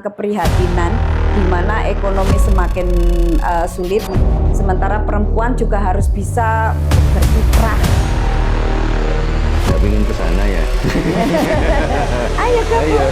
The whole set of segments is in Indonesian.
keprihatinan di mana ekonomi semakin sulit, sementara perempuan juga harus bisa berkiprah. Nggak ingin ke sana ya? Ayo kamu. Ayo.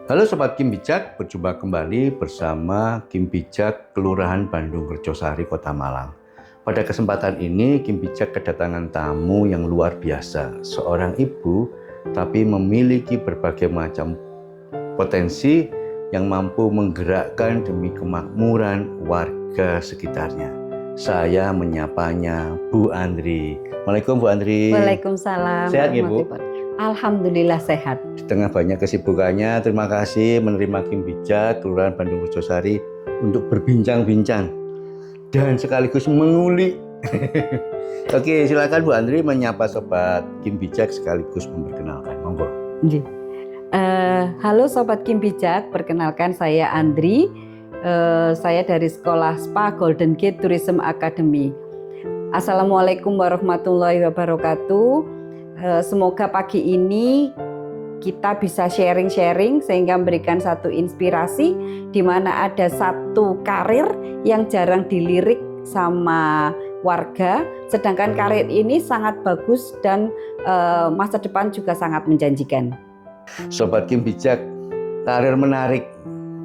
Halo Sobat Kim Bijak, berjumpa kembali bersama Kim Bijak, Kelurahan Bandung Rejosari, Kota Malang. Pada kesempatan ini, Kim Bijak kedatangan tamu yang luar biasa. Seorang ibu, tapi memiliki berbagai macam potensi yang mampu menggerakkan demi kemakmuran warga sekitarnya. Saya menyapanya Bu Andri. Waalaikumsalam Bu Andri. Waalaikumsalam. Sehat ya Bu? Alhamdulillah sehat. Di tengah banyak kesibukannya, terima kasih menerima Kim Bijak, Kelurahan Bandung Rejosari untuk berbincang-bincang dan sekaligus mengulik. Oke, silakan Bu Andri menyapa Sobat Kim Bijak sekaligus memperkenalkan. Monggo. Halo Sobat Kim Bijak, perkenalkan saya Andri. Saya dari Sekolah Spa Golden Gate Tourism Academy. Assalamualaikum warahmatullahi wabarakatuh. Semoga pagi ini kita bisa sharing-sharing sehingga memberikan satu inspirasi di mana ada satu karir yang jarang dilirik sama warga, sedangkan karir ini sangat bagus dan masa depan juga sangat menjanjikan. Sobat Kim Bijak, karir menarik.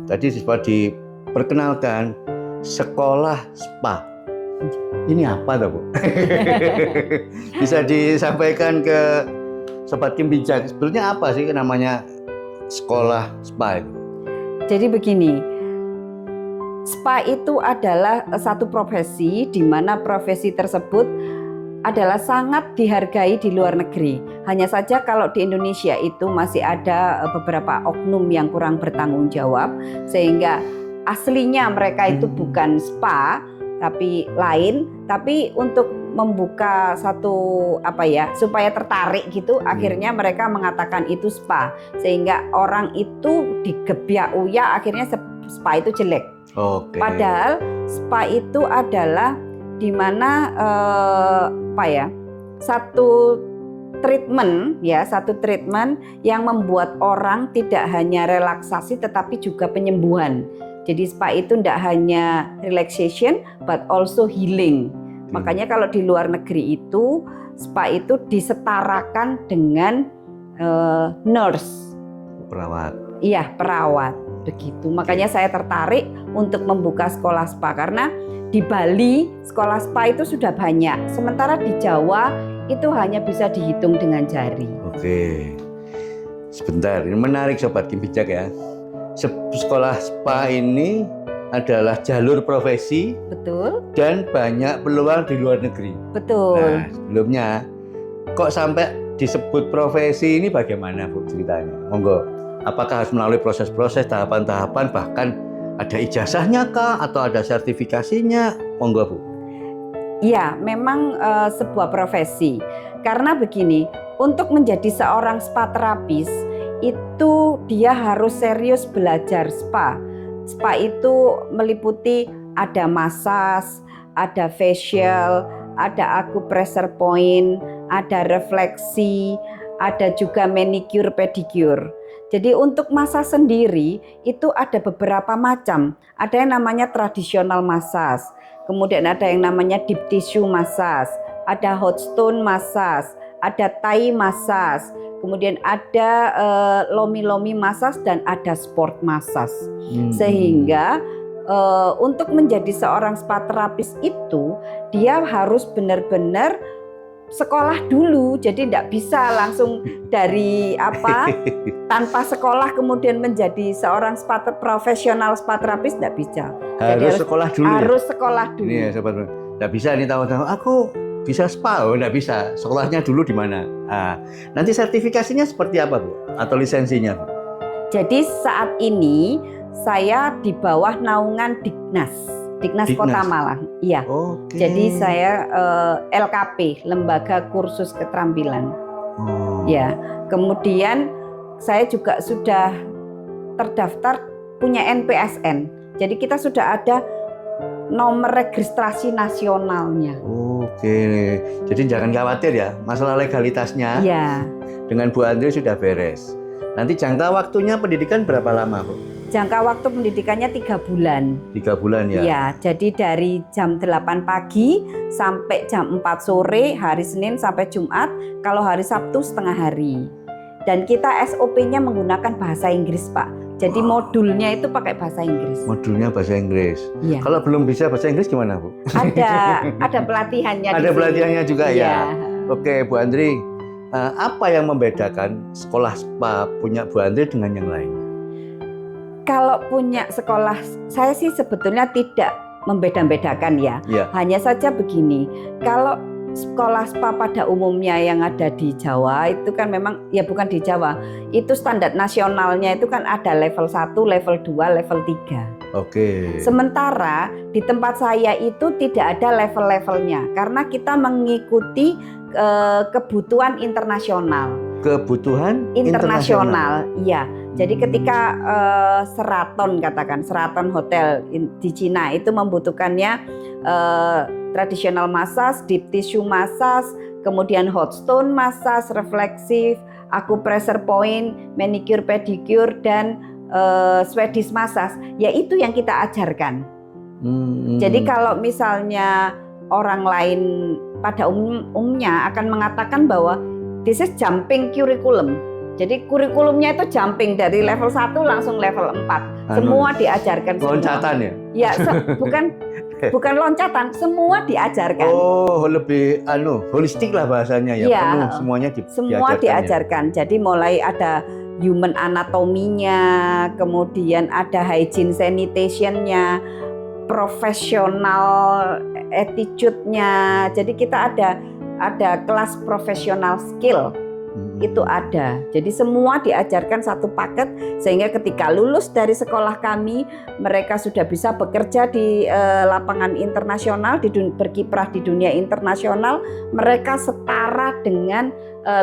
Tadi sempat diperkenalkan sekolah spa. Ini apa tuh Bu? Bisa disampaikan ke Sobat Kim Bijak, sebetulnya apa sih namanya sekolah spa itu? Jadi begini, spa itu adalah satu profesi di mana profesi tersebut adalah sangat dihargai di luar negeri. Hanya saja kalau di Indonesia itu masih ada beberapa oknum yang kurang bertanggung jawab, sehingga aslinya mereka itu bukan spa, tapi lain, tapi untuk membuka satu supaya tertarik gitu, akhirnya mereka mengatakan itu spa, sehingga orang itu digebiak uya akhirnya spa itu jelek. Oke. Padahal spa itu adalah di mana satu treatment yang membuat orang tidak hanya relaksasi tetapi juga penyembuhan. Jadi spa itu tidak hanya relaxation but also healing. Makanya kalau di luar negeri itu spa itu disetarakan dengan nurse, Perawat. Iya, perawat begitu. Makanya saya tertarik untuk membuka sekolah spa karena di Bali sekolah spa itu sudah banyak. Sementara di Jawa itu hanya bisa dihitung dengan jari. Oke. Sebentar, ini menarik Sobat Kim Bijak ya. Sekolah spa ini adalah jalur profesi, Betul? dan banyak peluang di luar negeri. Betul. Nah, sebelumnya kok sampai disebut profesi ini bagaimana Bu ceritanya? Monggo. Apakah harus melalui proses-proses, tahapan-tahapan, bahkan ada ijazahnya kah atau ada sertifikasinya? Monggo Bu. Iya, memang sebuah profesi. Karena begini, untuk menjadi seorang spa terapis itu dia harus serius belajar spa. Spa itu meliputi ada massage, ada facial, ada acupressure point, ada refleksi, ada juga manicure pedicure. Jadi untuk massage sendiri itu ada beberapa macam. Ada yang namanya tradisional massage, kemudian ada yang namanya deep tissue massage, ada hot stone massage, ada Thai massage, kemudian ada lomi-lomi massage dan ada sport massage. Sehingga untuk menjadi seorang spa terapis itu dia harus benar-benar sekolah dulu. Jadi tidak bisa langsung dari tanpa sekolah kemudian menjadi seorang profesional spa terapis, tidak bisa. Harus sekolah dulu. Harus sekolah dulu. Ini ya Sobat, tidak bisa nih tahu-tahu aku bisa spa? Oh, enggak bisa. Sekolahnya dulu di mana? Nah, nanti sertifikasinya seperti apa, Bu? Atau lisensinya, Bu? Jadi saat ini saya di bawah naungan Diknas Kota Diknas? Malang. Iya. Oke. Jadi saya LKP, Lembaga Kursus Keterampilan. Oh. Ya. Kemudian saya juga sudah terdaftar punya NPSN. Jadi kita sudah ada nomor registrasi nasionalnya. Oke. Jadi jangan khawatir ya, masalah legalitasnya Iya. dengan Bu Andri sudah beres. Nanti jangka waktunya pendidikan berapa lama, Bu? Jangka waktu pendidikannya 3 bulan. 3 bulan ya? Iya, jadi dari jam 8 pagi sampai jam 4 sore, hari Senin sampai Jumat, kalau hari Sabtu setengah hari. Dan kita SOP-nya menggunakan bahasa Inggris, Pak. Jadi modulnya itu pakai bahasa Inggris. Modulnya bahasa Inggris. Iya. Kalau belum bisa bahasa Inggris gimana, Bu? Ada pelatihannya. Ada pelatihannya juga Iya. ya? Oke, Bu Andri. Apa yang membedakan sekolah spa punya Bu Andri dengan yang lainnya? Kalau punya sekolah, saya sih sebetulnya tidak membeda-bedakan ya. Iya. Hanya saja begini, kalau sekolah spa pada umumnya yang ada di Jawa itu kan memang, ya bukan di Jawa, itu standar nasionalnya itu kan ada level 1, level 2, level 3. Oke. Sementara di tempat saya itu tidak ada level-levelnya karena kita mengikuti kebutuhan internasional. Kebutuhan Internasional, iya. Jadi ketika Sheraton Hotel di Cina itu membutuhkannya traditional massage, deep tissue massage, kemudian hot stone massage, refleksif, acupressure point, manicure pedicure, dan Swedish massage. Ya itu yang kita ajarkan. Jadi kalau misalnya orang lain pada umumnya akan mengatakan bahwa this is jumping curriculum. Jadi kurikulumnya itu jumping dari level 1 langsung level 4. Semua diajarkan semua. Loncatan ya? Ya, bukan loncatan, semua diajarkan. Oh, lebih holistik lah bahasanya ya. Ya, penuh semuanya semua diajarkan. Ya? Jadi mulai ada human anatominya, kemudian ada hygiene sanitation-nya, professional attitude-nya. Jadi kita ada kelas professional skill. Itu ada. Jadi semua diajarkan satu paket sehingga ketika lulus dari sekolah kami mereka sudah bisa bekerja di lapangan internasional, berkiprah di dunia internasional. Mereka setara dengan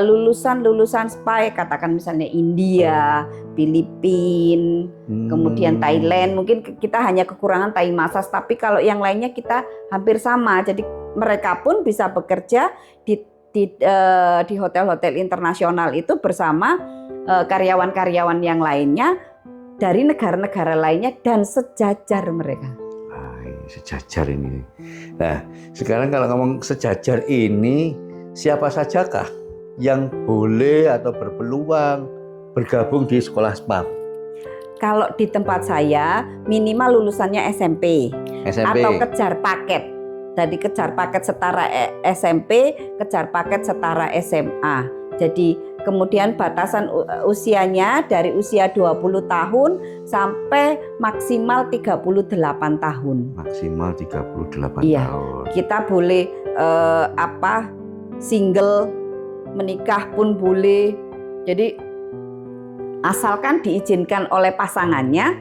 lulusan spa, katakan misalnya India, Filipina, kemudian Thailand. Mungkin kita hanya kekurangan Thai massage, tapi kalau yang lainnya kita hampir sama. Jadi mereka pun bisa bekerja di hotel-hotel internasional itu bersama karyawan-karyawan yang lainnya dari negara-negara lainnya dan sejajar mereka. Sejajar ini. Nah, sekarang kalau ngomong sejajar ini, siapa sajakah yang boleh atau berpeluang bergabung di sekolah spa? Kalau di tempat saya minimal lulusannya SMP. Atau kejar paket. Jadi kejar paket setara SMP, kejar paket setara SMA. Jadi kemudian batasan usianya dari usia 20 tahun sampai maksimal 38 tahun. Maksimal 38 iya. tahun. Kita boleh single, menikah pun boleh. Jadi asalkan diizinkan oleh pasangannya.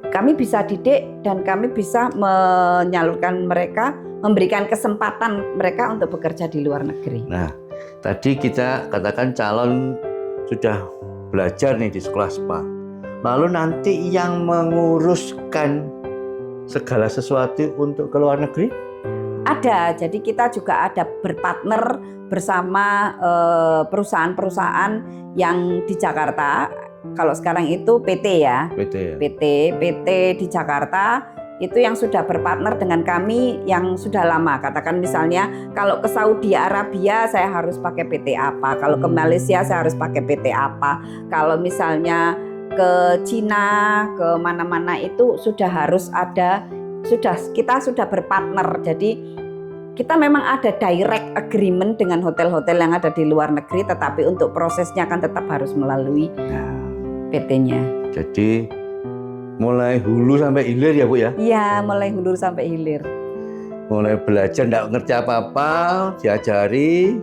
Kami bisa didik dan kami bisa menyalurkan mereka, memberikan kesempatan mereka untuk bekerja di luar negeri. Nah, tadi kita katakan calon sudah belajar nih di sekolah spa. Lalu nanti yang menguruskan segala sesuatu untuk ke luar negeri? Ada, jadi kita juga ada berpartner bersama perusahaan-perusahaan yang di Jakarta. Kalau sekarang itu PT ya, PT di Jakarta itu yang sudah berpartner dengan kami yang sudah lama. Katakan misalnya kalau ke Saudi Arabia saya harus pakai PT apa, kalau ke Malaysia saya harus pakai PT apa, kalau misalnya ke Cina, ke mana-mana itu sudah harus ada, kita sudah berpartner. Jadi kita memang ada direct agreement dengan hotel-hotel yang ada di luar negeri, tetapi untuk prosesnya kan tetap harus melalui PT-nya. Jadi mulai hulu sampai hilir ya Bu ya? Iya, mulai hulu sampai hilir. mulai belajar nggak ngerti apa-apa, diajari,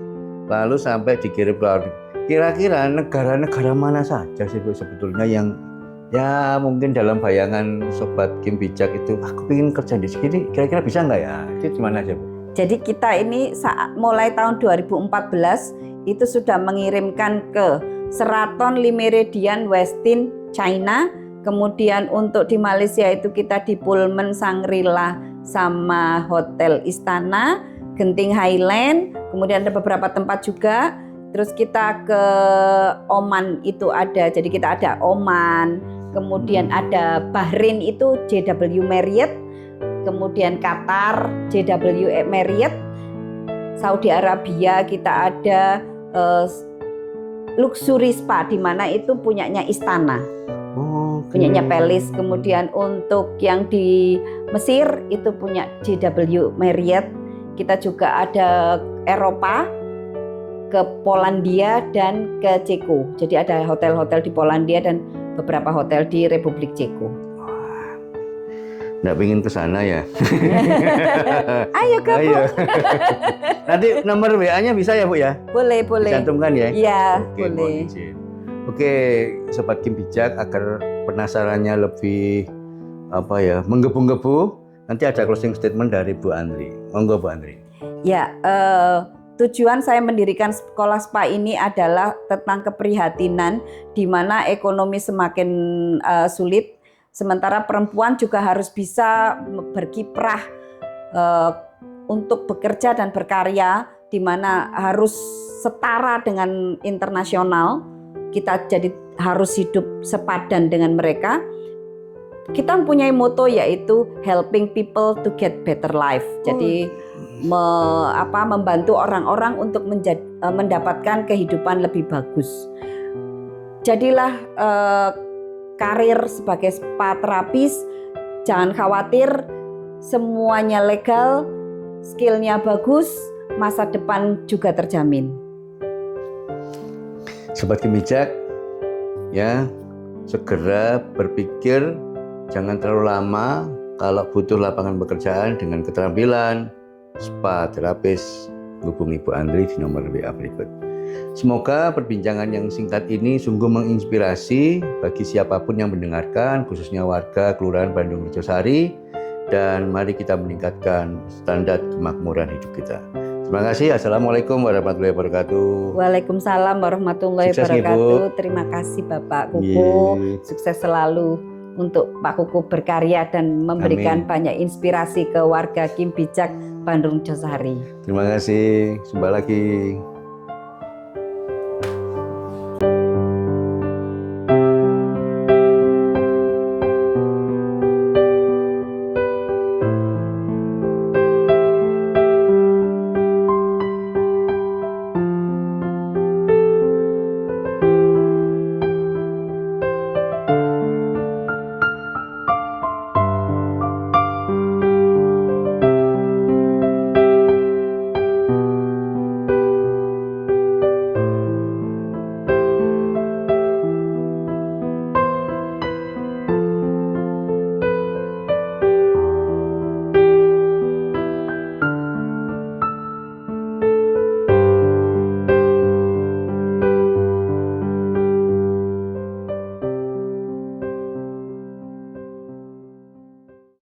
lalu sampai dikirim ke luar negeri. Kira-kira negara-negara mana saja sih Bu sebetulnya yang ya mungkin dalam bayangan Sobat Kim Bijak itu aku pengen kerja di sini, kira-kira bisa nggak ya? Itu gimana aja Bu? Jadi kita ini mulai tahun 2014 itu sudah mengirimkan ke Sheraton Le Méridien Westin China. Kemudian untuk di Malaysia itu kita di Pullman Shangri-La sama Hotel Istana, Genting Highland, kemudian ada beberapa tempat juga. Terus kita ke Oman itu ada, jadi kita ada Oman, kemudian ada Bahrain itu JW Marriott, kemudian Qatar JW Marriott, Saudi Arabia kita ada Luxury Spa di mana itu punyanya Istana. Punyanya Palace. Kemudian untuk yang di Mesir itu punya JW Marriott. Kita juga ada Eropa, ke Polandia dan ke Ceko. Jadi ada hotel-hotel di Polandia dan beberapa hotel di Republik Ceko. Nggak pengen ke sana ya? Ayo Bu. Nanti nomor WA-nya bisa ya Bu ya? Boleh. Dicantumkan ya? Iya, Oke, boleh. Oke, Sobat Kim Bijak, agar penasarannya lebih menggebu-gebu, nanti ada closing statement dari Bu Andri. Monggo Bu Andri. Ya, tujuan saya mendirikan sekolah spa ini adalah tentang keprihatinan di mana ekonomi semakin sulit, sementara perempuan juga harus bisa berkiprah untuk bekerja dan berkarya, di mana harus setara dengan internasional. Kita jadi harus hidup sepadan dengan mereka. Kita mempunyai moto yaitu helping people to get better life. Jadi membantu orang-orang untuk mendapatkan kehidupan lebih bagus. Jadilah karir sebagai spa terapis, jangan khawatir, semuanya legal, skillnya bagus, masa depan juga terjamin. Sobat Kim Bijak, ya segera berpikir, jangan terlalu lama. Kalau butuh lapangan pekerjaan dengan keterampilan spa terapis, hubungi Bu Andri di nomor WA berikut. Semoga perbincangan yang singkat ini sungguh menginspirasi bagi siapapun yang mendengarkan, khususnya warga Kelurahan Bandung Rejosari, dan mari kita meningkatkan standar kemakmuran hidup kita. Terima kasih. Assalamualaikum warahmatullahi wabarakatuh. Waalaikumsalam warahmatullahi wabarakatuh. Terima kasih Bapak Kuku. Sukses selalu untuk Pak Kuku berkarya dan memberikan banyak inspirasi ke warga Kim Bijak Bandung Rejosari. Terima kasih. Jumpa lagi.